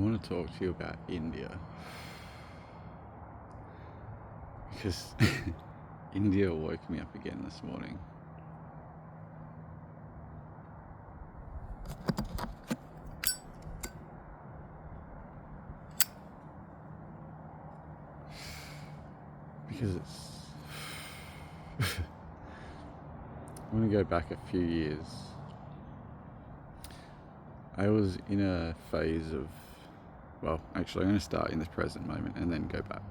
want to talk to you about India because India woke me up again this morning. Because I want to go back a few years. I was in a phase of, I'm going to start in this present moment and then go back.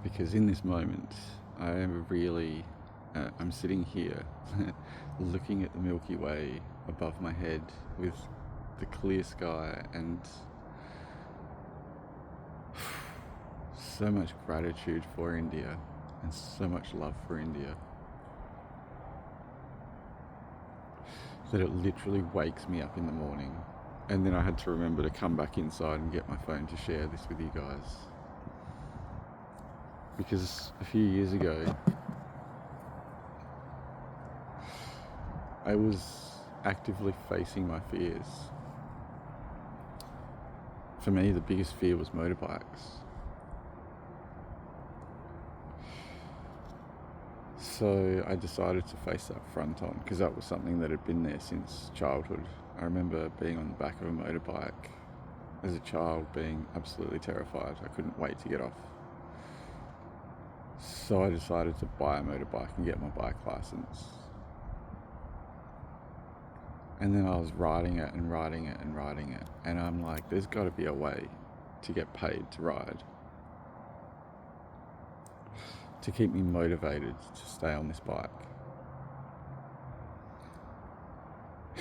Because in this moment, I am really, I'm sitting here looking at the Milky Way above my head with the clear sky and so much gratitude for India and so much love for India that it literally wakes me up in the morning. And then I had to remember to come back inside and get my phone to share this with you guys. Because a few years ago, I was actively facing my fears. For me, the biggest fear was motorbikes. So I decided to face that front on because that was something that had been there since childhood. I remember being on the back of a motorbike as a child, being absolutely terrified. I couldn't wait to get off. So I decided to buy a motorbike and get my bike license. And then I was riding it, and I'm like, there's got to be a way to get paid to ride, to keep me motivated to stay on this bike.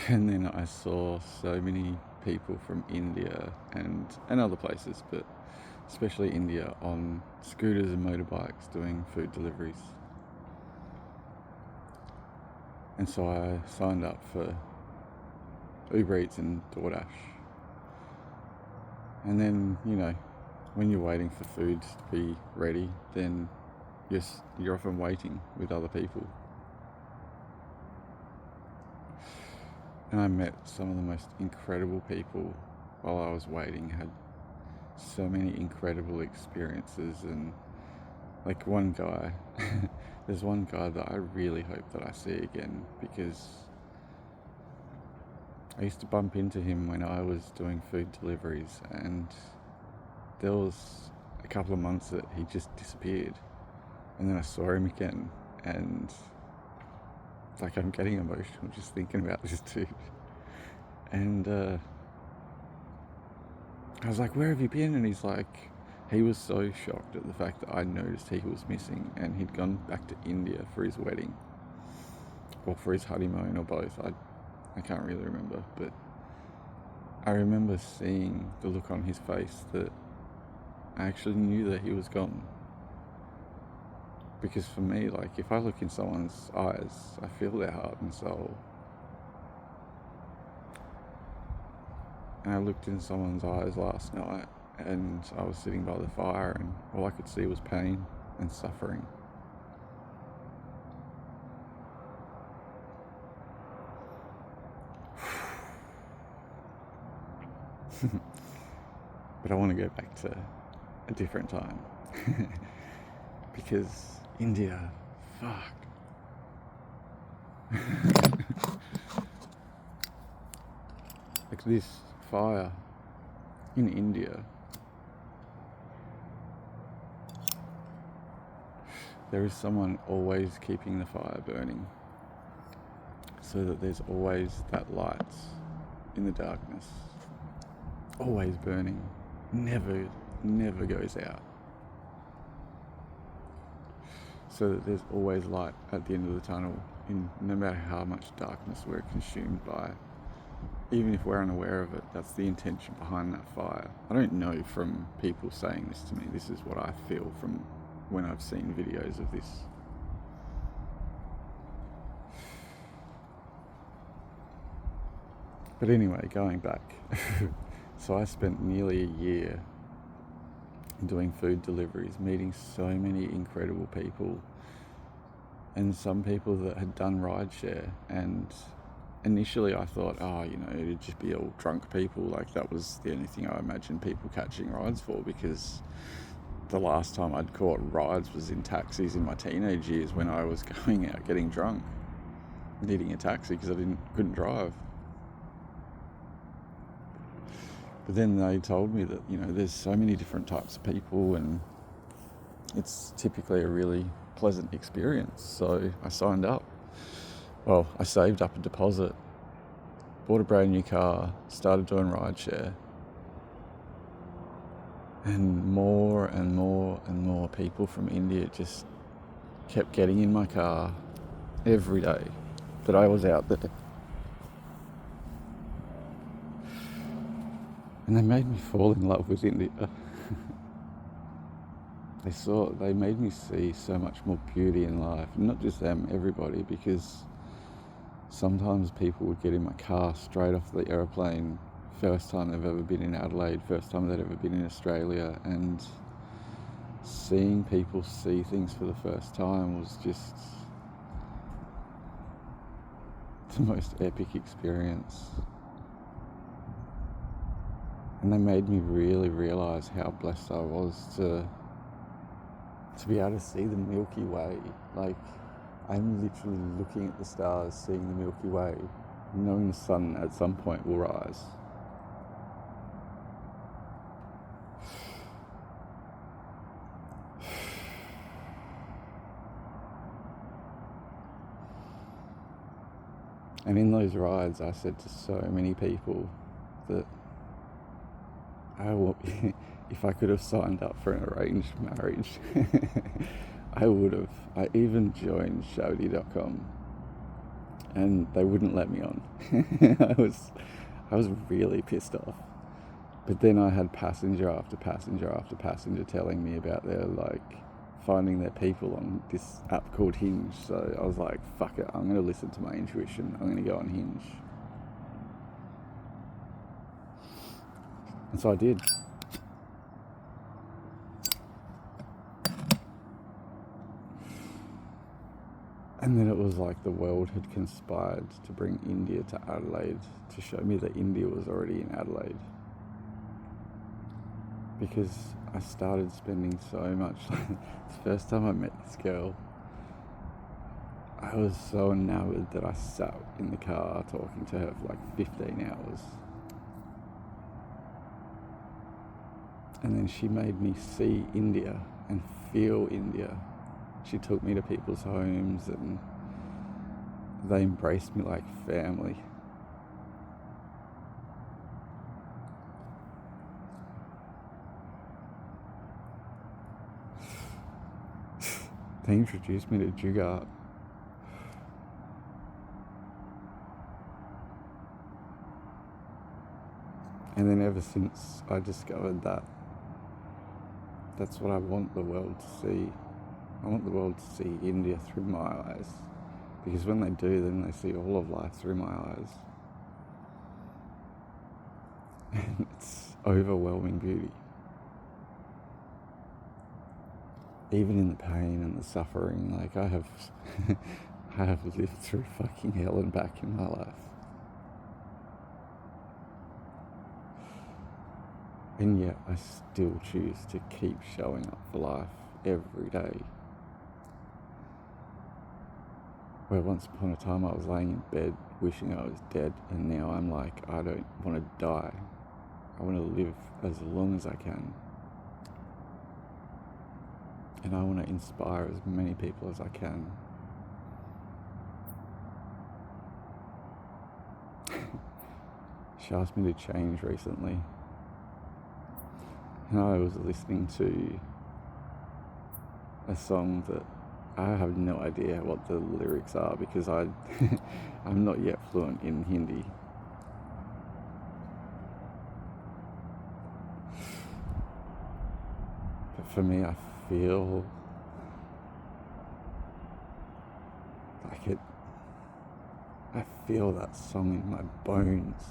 And then I saw so many people from India and other places, but especially India, on scooters and motorbikes doing food deliveries. And so I signed up for Uber Eats and DoorDash. And then, when you're waiting for food to be ready, then you're often waiting with other people. And I met some of the most incredible people while I was waiting, had so many incredible experiences. And like one guy, there's one guy that I really hope that I see again, because I used to bump into him when I was doing food deliveries, and there was a couple of months that he just disappeared. And then I saw him again, and I'm getting emotional just thinking about this dude. And I was like, where have you been? And he was so shocked at the fact that I noticed he was missing, and he'd gone back to India for his wedding, or for his honeymoon, or both. I can't really remember, but I remember seeing the look on his face that I actually knew that he was gone. Because for me, if I look in someone's eyes, I feel their heart and soul. And I looked in someone's eyes last night, and I was sitting by the fire, and all I could see was pain and suffering. But I want to go back to a different time. Because India, fuck. This fire in India, there is someone always keeping the fire burning, so that there's always that light in the darkness, always burning, never goes out, so that there's always light at the end of the tunnel, no matter how much darkness we're consumed by. Even if we're unaware of it, that's the intention behind that fire. I don't know from people saying this to me. This is what I feel from when I've seen videos of this. But anyway, going back. So I spent nearly a year doing food deliveries, meeting so many incredible people, and some people that had done rideshare, and initially I thought, it'd just be all drunk people. Like, that was the only thing I imagined people catching rides for, because the last time I'd caught rides was in taxis in my teenage years, when I was going out getting drunk, needing a taxi because I couldn't drive. But then they told me that, there's so many different types of people, and it's typically a really pleasant experience. So I signed up. Well, I saved up a deposit, bought a brand new car, started doing rideshare, and more and more and more people from India just kept getting in my car every day that I was out there. And they made me fall in love with India. They made me see so much more beauty in life. And not just them, everybody, because sometimes people would get in my car straight off the aeroplane, first time they've ever been in Adelaide, first time they've ever been in Australia, and seeing people see things for the first time was just the most epic experience. And they made me really realise how blessed I was to be able to see the Milky Way. Like, I'm literally looking at the stars, seeing the Milky Way, knowing the sun at some point will rise. And in those rides, I said to so many people that if I could have signed up for an arranged marriage, I would have. I even joined Showdy.com, and they wouldn't let me on. I was really pissed off. But then I had passenger after passenger after passenger telling me about their, finding their people on this app called Hinge. So I was like, fuck it, I'm going to listen to my intuition. I'm going to go on Hinge. And so I did. And then it was like the world had conspired to bring India to Adelaide, to show me that India was already in Adelaide. Because I started spending so much. The first time I met this girl, I was so enamored that I sat in the car talking to her for 15 hours. And then she made me see India and feel India. She took me to people's homes and they embraced me like family. They introduced me to Jugaad. And then ever since I discovered that, that's what I want the world to see. I want the world to see India through my eyes. Because when they do, then they see all of life through my eyes. And it's overwhelming beauty. Even in the pain and the suffering, I have lived through fucking hell and back in my life. And yet I still choose to keep showing up for life every day. Where once upon a time I was laying in bed wishing I was dead, and now I'm like, I don't want to die. I want to live as long as I can. And I want to inspire as many people as I can. She asked me to change recently. And I was listening to a song that I have no idea what the lyrics are, because I'm not yet fluent in Hindi. But for me, I feel like it. I feel that song in my bones.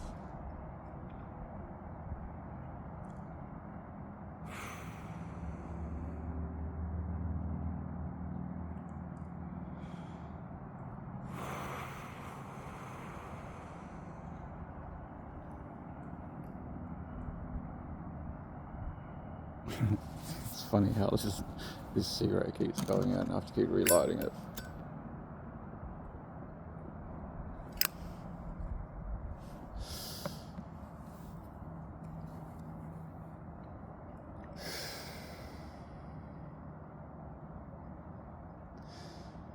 funny how this cigarette keeps going out and I have to keep relighting it.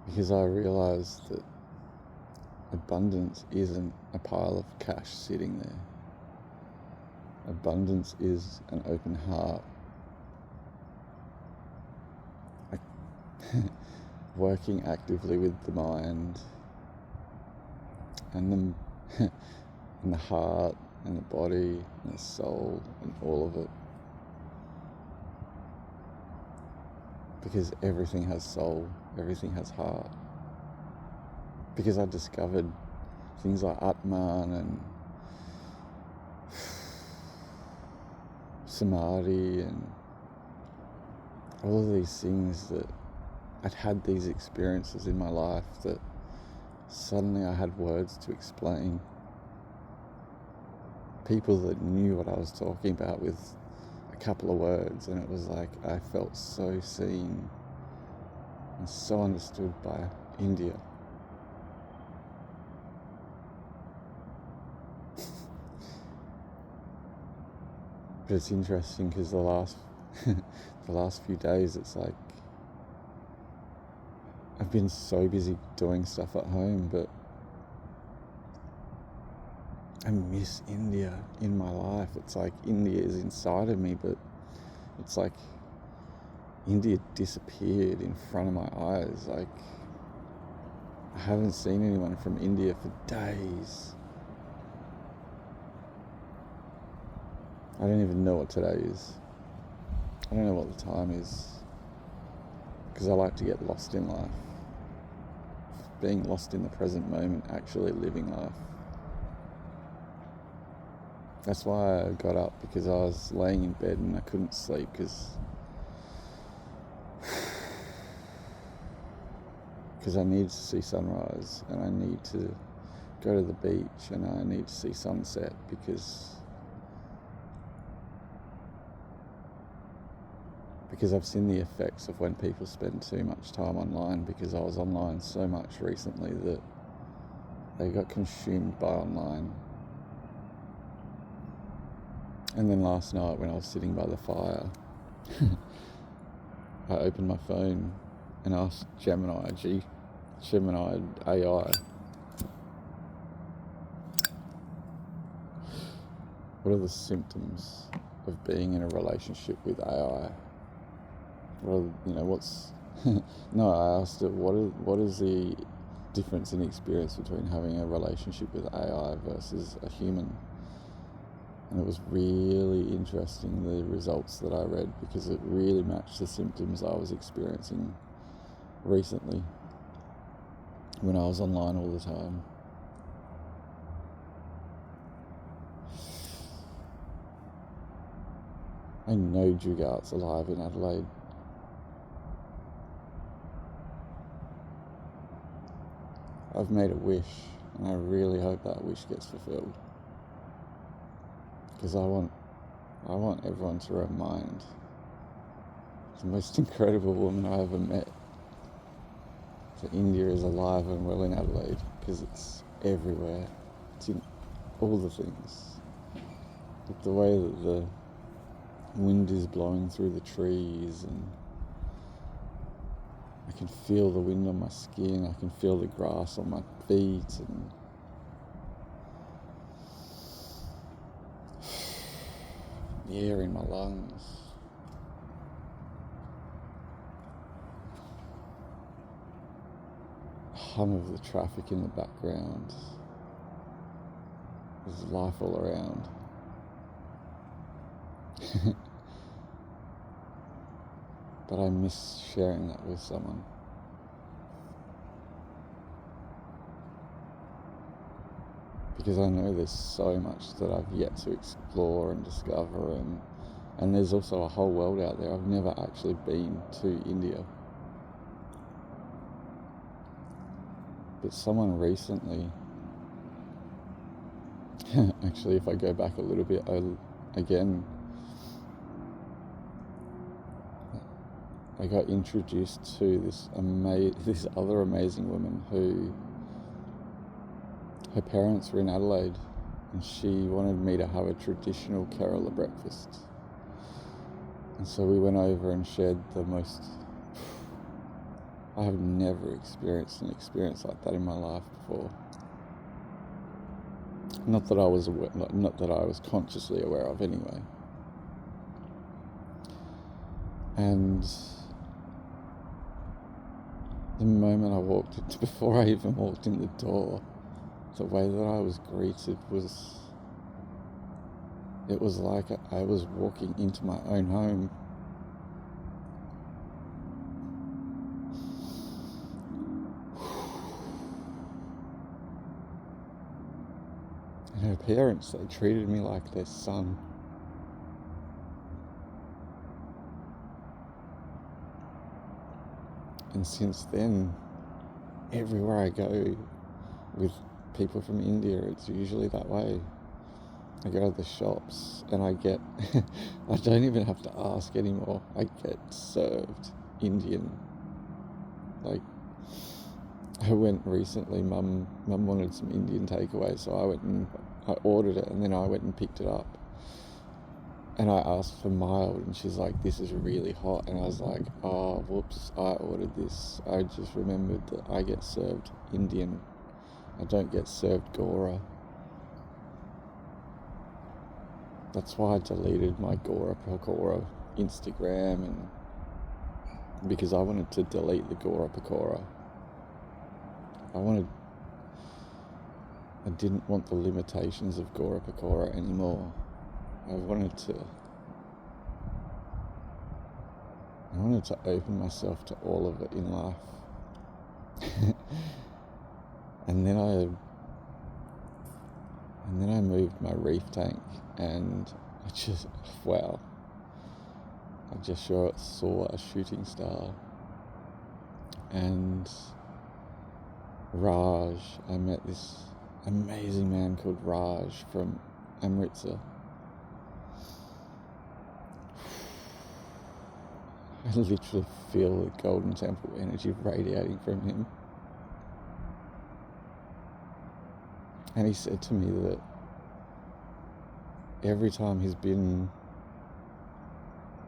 Because I realised that abundance isn't a pile of cash sitting there. Abundance is an open heart. Working actively with the mind and and the heart and the body and the soul and all of it. Because everything has soul, everything has heart. Because I discovered things like Atman and Samadhi and all of these things, that I'd had these experiences in my life that suddenly I had words to explain. People that knew what I was talking about with a couple of words, and it was like I felt so seen and so understood by India. But it's interesting because the last few days, it's like I've been so busy doing stuff at home, but I miss India in my life. It's like India is inside of me, but it's like India disappeared in front of my eyes. Like, I haven't seen anyone from India for days. I don't even know what today is. I don't know what the time is, because I like to get lost in life. Being lost in the present moment, actually living life. That's why I got up, because I was laying in bed and I couldn't sleep because I need to see sunrise and I need to go to the beach and I need to see sunset, because I've seen the effects of when people spend too much time online, because I was online so much recently that they got consumed by online. And then last night when I was sitting by the fire, I opened my phone and asked Gemini AI, what are the symptoms of being in a relationship with AI? What's no, I asked it, what is the difference in experience between having a relationship with AI versus a human? And it was really interesting, the results that I read, because it really matched the symptoms I was experiencing recently when I was online all the time. I know Jugaart's alive in Adelaide. I've made a wish, and I really hope that wish gets fulfilled. Because I want everyone to remind the most incredible woman I ever met that India is alive and well in Adelaide, because it's everywhere. It's in all the things. Like the way that the wind is blowing through the trees, and I can feel the wind on my skin, I can feel the grass on my feet, and the air in my lungs. Hum of the traffic in the background. There's life all around. But I miss sharing that with someone. Because I know there's so much that I've yet to explore and discover, and there's also a whole world out there. I've never actually been to India. But someone recently, actually if I go back a little bit, again, I got introduced to this other amazing woman who, her parents were in Adelaide, and she wanted me to have a traditional Kerala breakfast. And so we went over and shared the most... I have never experienced an experience like that in my life before. Not that I was consciously aware of, anyway. And the moment I walked in, before I even walked in the door, the way that I was greeted was... It was like I was walking into my own home. And her parents, they treated me like their son. And since then, everywhere I go with people from India, it's usually that way. I go to the shops and I get, I don't even have to ask anymore. I get served Indian. Like, I went recently, Mum wanted some Indian takeaway, so I ordered it, and then I went and picked it up. And I asked for mild, and she's like, this is really hot. And I was like, oh, whoops, I ordered this. I just remembered that I get served Indian. I don't get served Gora. That's why I deleted my Gora Pakora Instagram, and because I wanted to delete the Gora Pakora. I didn't want the limitations of Gora Pakora anymore. I wanted to open myself to all of it in life. And then I moved my reef tank, and I just saw a shooting star. And Raj, I met this amazing man called Raj from Amritsar. I literally feel the Golden Temple energy radiating from him. And he said to me that every time he's been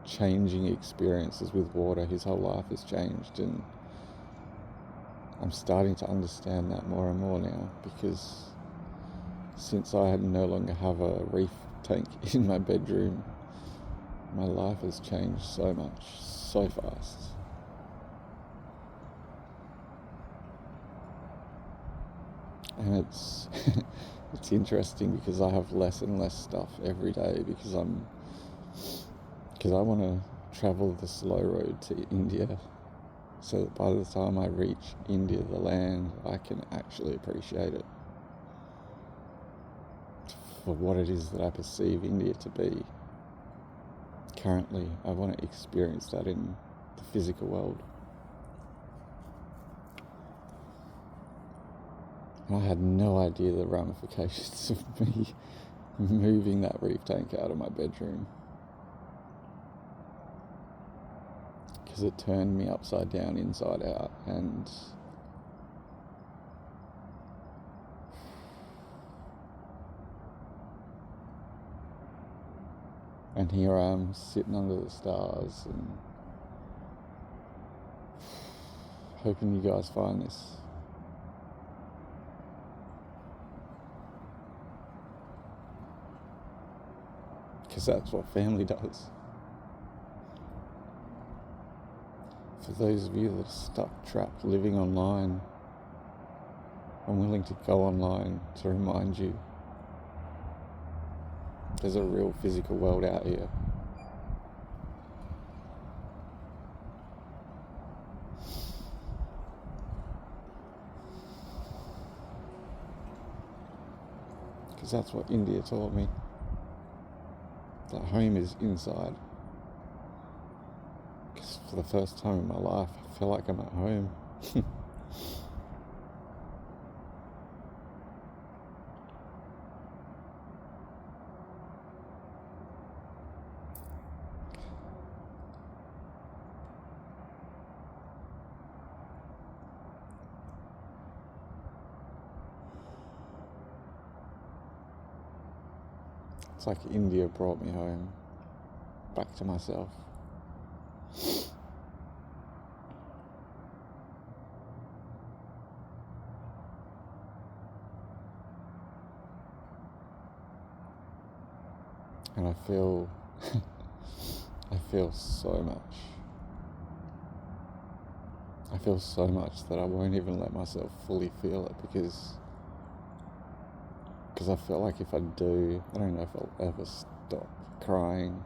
changing experiences with water, his whole life has changed. And I'm starting to understand that more and more now, because since I no longer have a reef tank in my bedroom, my life has changed so much, so fast. And it's interesting because I have less and less stuff every day, because I want to travel the slow road to India, so that by the time I reach India, the land, I can actually appreciate it for what it is that I perceive India to be. Currently, I want to experience that in the physical world. And I had no idea the ramifications of me moving that reef tank out of my bedroom, because it turned me upside down, inside out. And here I am, sitting under the stars and hoping you guys find this. Because that's what family does. For those of you that are stuck, trapped, living online, I'm willing to go online to remind you there's a real physical world out here. Because that's what India taught me. That home is inside. Because for the first time in my life, I feel like I'm at home. It's like India brought me home, back to myself. And I feel so much. I feel so much that I won't even let myself fully feel it because I feel like if I do, I don't know if I'll ever stop crying.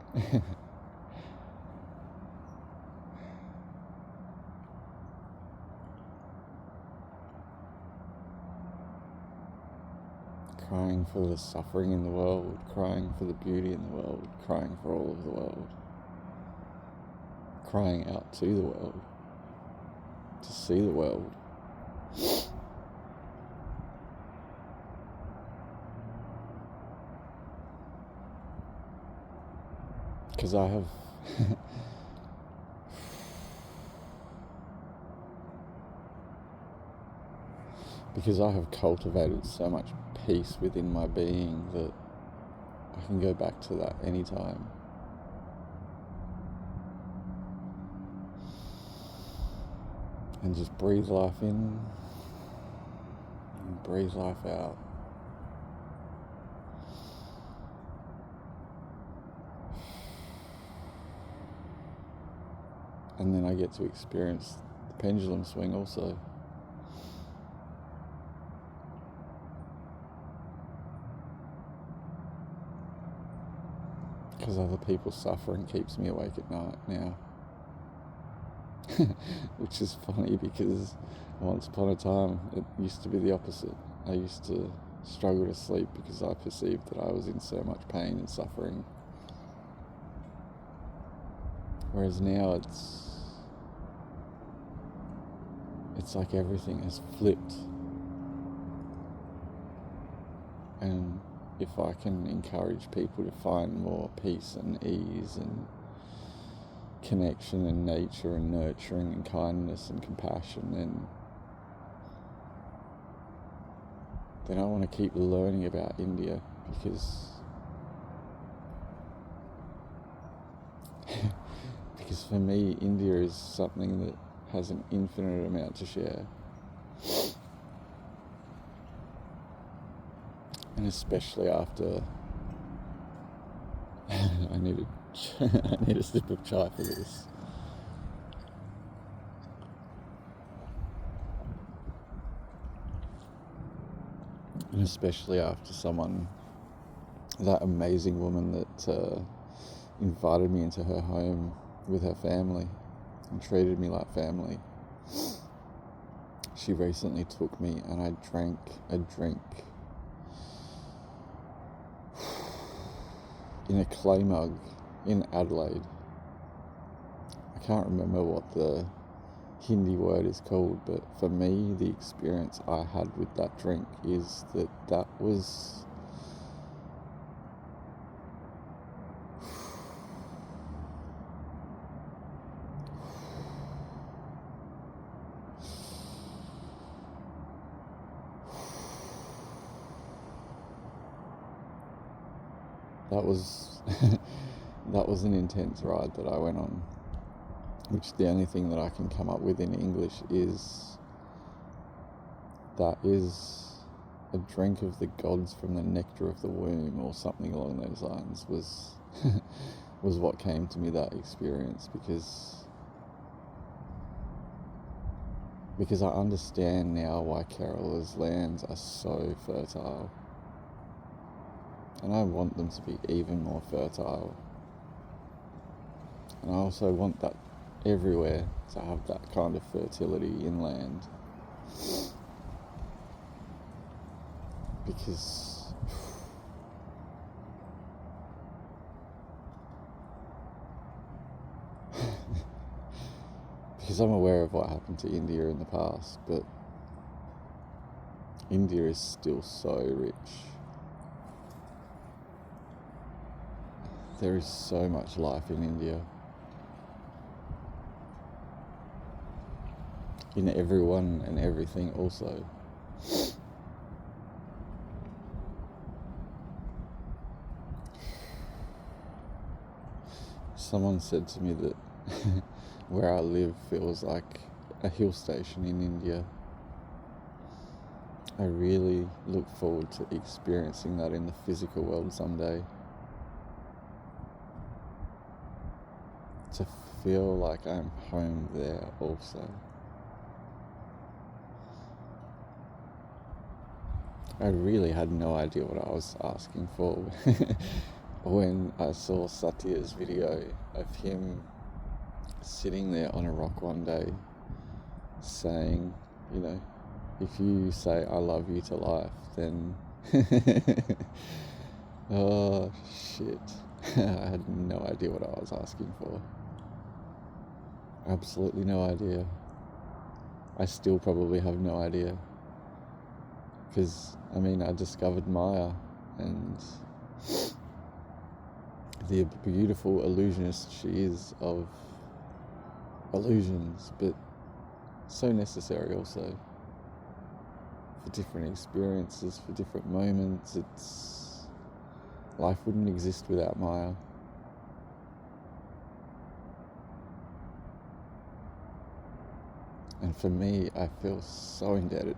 Crying for the suffering in the world, crying for the beauty in the world, crying for all of the world, crying out to the world, to see the world. Because I have cultivated so much peace within my being that I can go back to that anytime. And just breathe life in and breathe life out. And then I get to experience the pendulum swing also. Because other people's suffering keeps me awake at night now. Which is funny because once upon a time it used to be the opposite. I used to struggle to sleep because I perceived that I was in so much pain and suffering. Whereas now it's like everything has flipped. And if I can encourage people to find more peace and ease and connection and nature and nurturing and kindness and compassion, then I want to keep learning about India because for me India is something that has an infinite amount to share. And especially after I need a sip of chai for this. And especially after that amazing woman that invited me into her home with her family and treated me like family. She recently took me and I drank a drink in a clay mug in Adelaide. I can't remember what the Hindi word is called, but for me, the experience I had with that drink is that was that was an intense ride that I went on, which the only thing that I can come up with in English is that is a drink of the gods from the nectar of the womb or something along those lines was was what came to me, that experience, because I understand now why Kerala's lands are so fertile. And I want them to be even more fertile. And I also want that everywhere to have that kind of fertility inland. Because I'm aware of what happened to India in the past, but India is still so rich. There is so much life in India. In everyone and everything also. Someone said to me that where I live feels like a hill station in India. I really look forward to experiencing that in the physical world someday. To feel like I'm home there also. I really had no idea what I was asking for when I saw Satya's video of him sitting there on a rock one day saying, you know, if you say I love you to life, then oh shit. I had no idea what I was asking for. Absolutely no idea. I still probably have no idea. Because, I mean, I discovered Maya and the beautiful illusionist she is of illusions, but so necessary also for different experiences, for different moments. Life wouldn't exist without Maya. And for me, I feel so indebted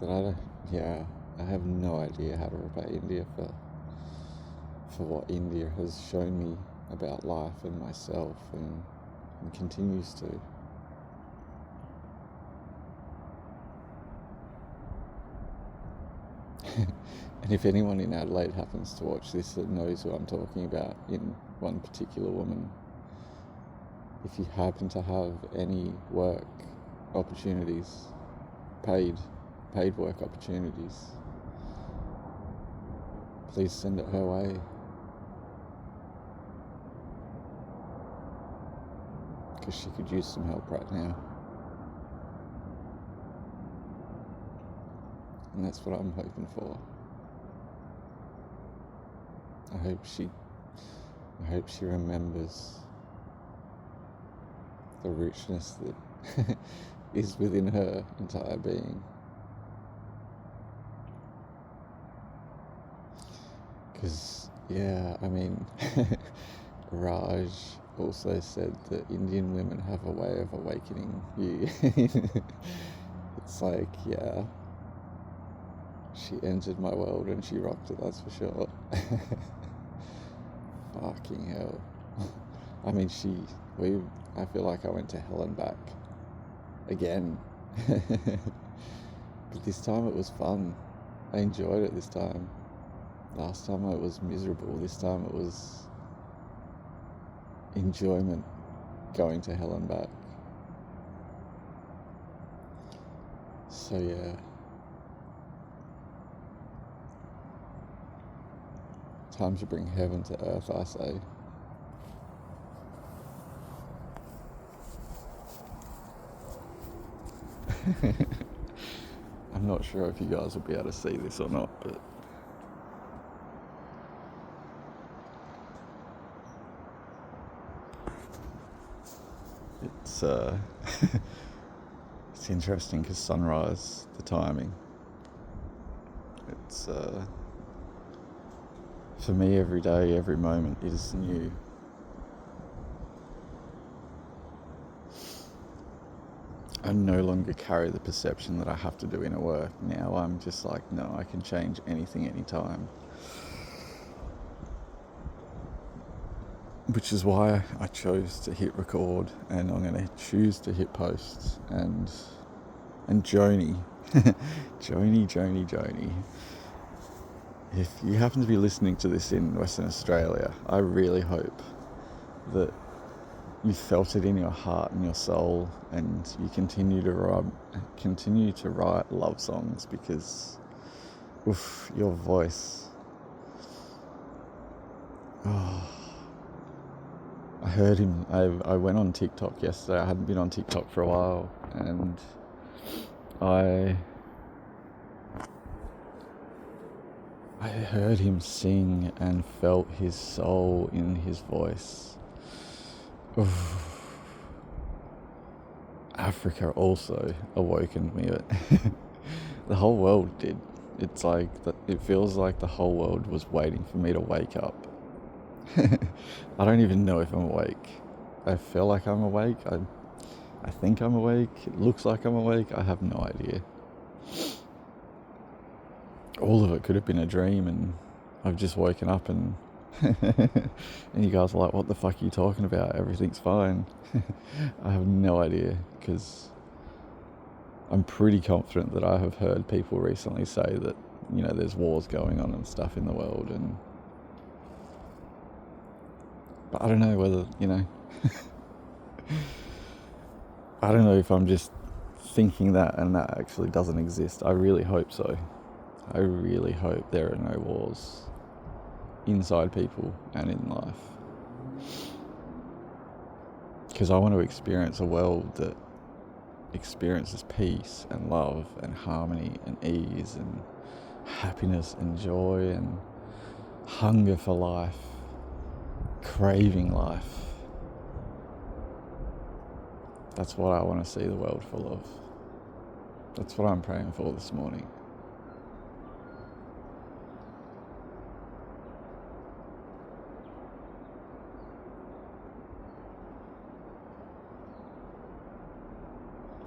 that I have no idea how to repay India for what India has shown me about life and myself and continues to. And if anyone in Adelaide happens to watch this that knows who I'm talking about in one particular woman, if you happen to have any work opportunities, paid work opportunities, please send it her way. Because she could use some help right now. And that's what I'm hoping for. I hope she remembers the richness that is within her entire being. Because, Raj also said that Indian women have a way of awakening you. It's like, yeah, she entered my world and she rocked it, that's for sure. Fucking hell. I mean, I feel like I went to hell and back again. But this time it was fun. I enjoyed it this time. Last time I was miserable. This time it was enjoyment going to hell and back. So yeah. Time to bring heaven to earth, I say. I'm not sure if you guys will be able to see this or not, but it's it's interesting because sunrise, the timing, it's for me every day, every moment is new. I no longer carry the perception that I have to do inner work. Now I'm just like, no, I can change anything, anytime. Which is why I chose to hit record, and I'm going to choose to hit post. And Joni, Joni. If you happen to be listening to this in Western Australia, I really hope that you felt it in your heart and your soul, and you continue to write love songs, because your voice. Oh, I heard him. I went on TikTok yesterday. I hadn't been on TikTok for a while, and I heard him sing and felt his soul in his voice. Africa also awokened me. The whole world did. It's like it feels like the whole world was waiting for me to wake up. I don't even know if I'm awake. I feel like I'm awake. I think I'm awake. It looks like I'm awake. I have no idea. All of it could have been a dream, and I've just woken up and and you guys are like, what the fuck are you talking about? Everything's fine. I have no idea, because I'm pretty confident that I have heard people recently say that, there's wars going on and stuff in the world, but I don't know whether, I don't know if I'm just thinking that and that actually doesn't exist. I really hope so. I really hope there are no wars inside people and in life. Because I want to experience a world that experiences peace and love and harmony and ease and happiness and joy and hunger for life, craving life. That's what I want to see the world full of. That's what I'm praying for this morning.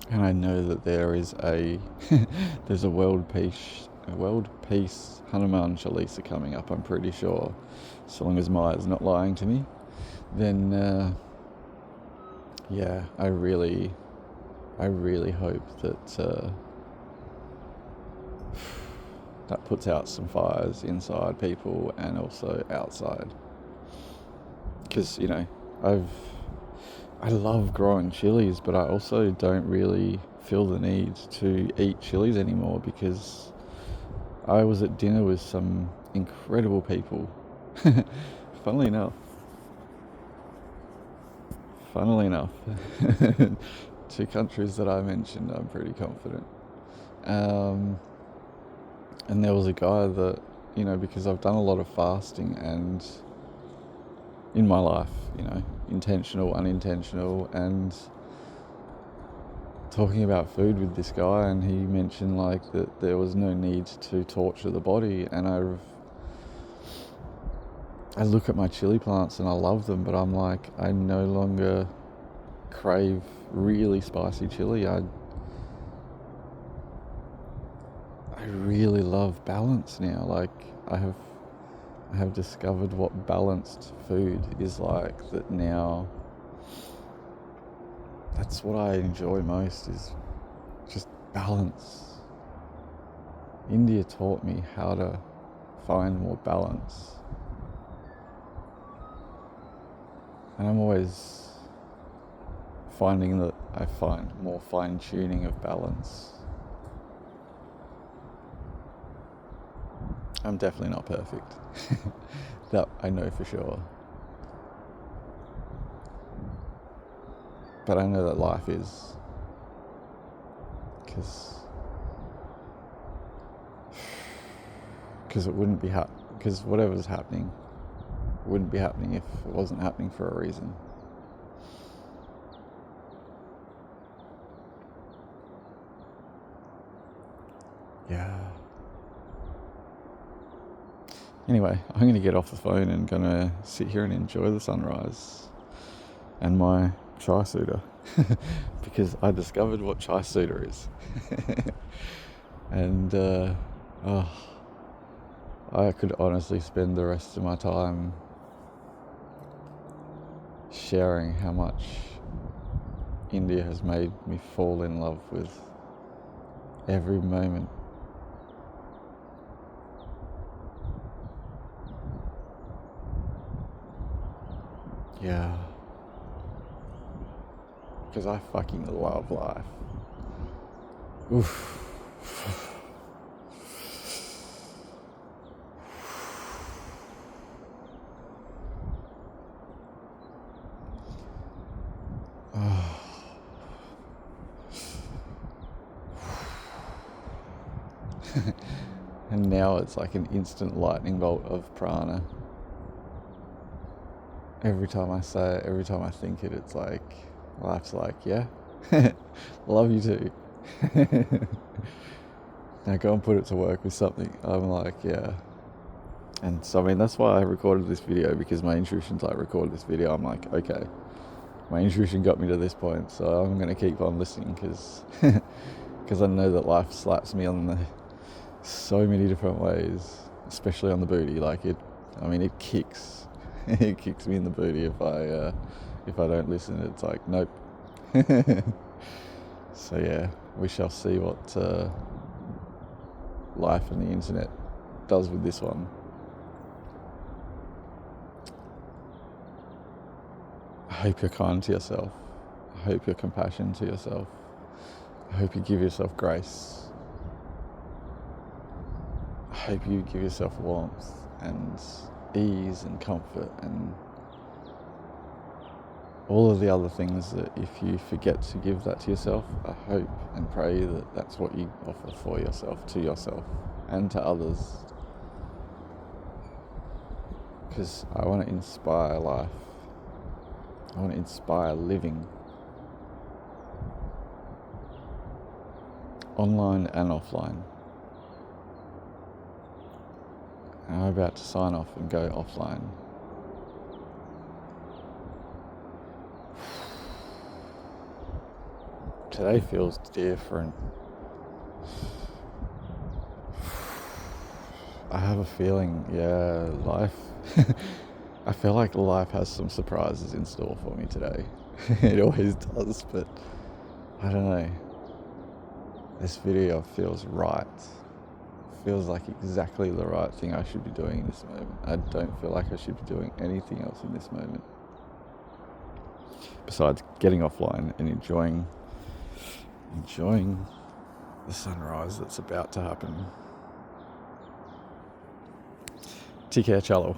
And I know that there is there's a world peace Hanuman Chalisa coming up, I'm pretty sure. So long as Maya's not lying to me, then yeah, I really hope that that puts out some fires inside people and also outside. Because, I love growing chilies, but I also don't really feel the need to eat chilies anymore, because I was at dinner with some incredible people. Funnily enough, two countries that I mentioned, I'm pretty confident. And there was a guy that, because I've done a lot of fasting and in my life, intentional, unintentional, and talking about food with this guy, and he mentioned that there was no need to torture the body, and I look at my chili plants and I love them, but I'm like, I no longer crave really spicy chili. I really love balance now. I have discovered what balanced food is like, that now that's what I enjoy most, is just balance. India taught me how to find more balance. And I'm always finding that I find more fine-tuning of balance. I'm definitely not perfect. That I know for sure. But I know that life is. Because it wouldn't be because whatever's happening wouldn't be happening if it wasn't happening for a reason. Yeah. Anyway, I'm going to get off the phone and going to sit here and enjoy the sunrise and my chai sutta, because I discovered what chai sutta is. And I could honestly spend the rest of my time sharing how much India has made me fall in love with every moment. Yeah. Because I fucking love life. Oof. And now it's like an instant lightning bolt of prana. Every time I say it, every time I think it, it's like, life's like, yeah, love you too. Now go and put it to work with something. I'm like, yeah. And so, I mean, that's why I recorded this video, because my intuition's like, record this video. I'm like, okay, my intuition got me to this point, so I'm going to keep on listening, because I know that life slaps me on the so many different ways, especially on the booty. Like it kicks. It kicks me in the booty if I don't listen. It's like, nope. So yeah, we shall see what life and the internet does with this one. I hope you're kind to yourself. I hope you're compassionate to yourself. I hope you give yourself grace. I hope you give yourself warmth and ease and comfort and all of the other things that if you forget to give that to yourself, I hope and pray that that's what you offer for yourself, to yourself and to others. Because I want to inspire life. I want to inspire living. Online and offline. And I'm about to sign off and go offline. Today feels different. I have a feeling, life. I feel like life has some surprises in store for me today. It always does, but I don't know. This video feels right. Feels like exactly the right thing I should be doing in this moment. I don't feel like I should be doing anything else in this moment, besides getting offline and enjoying the sunrise that's about to happen. Take care, Cello.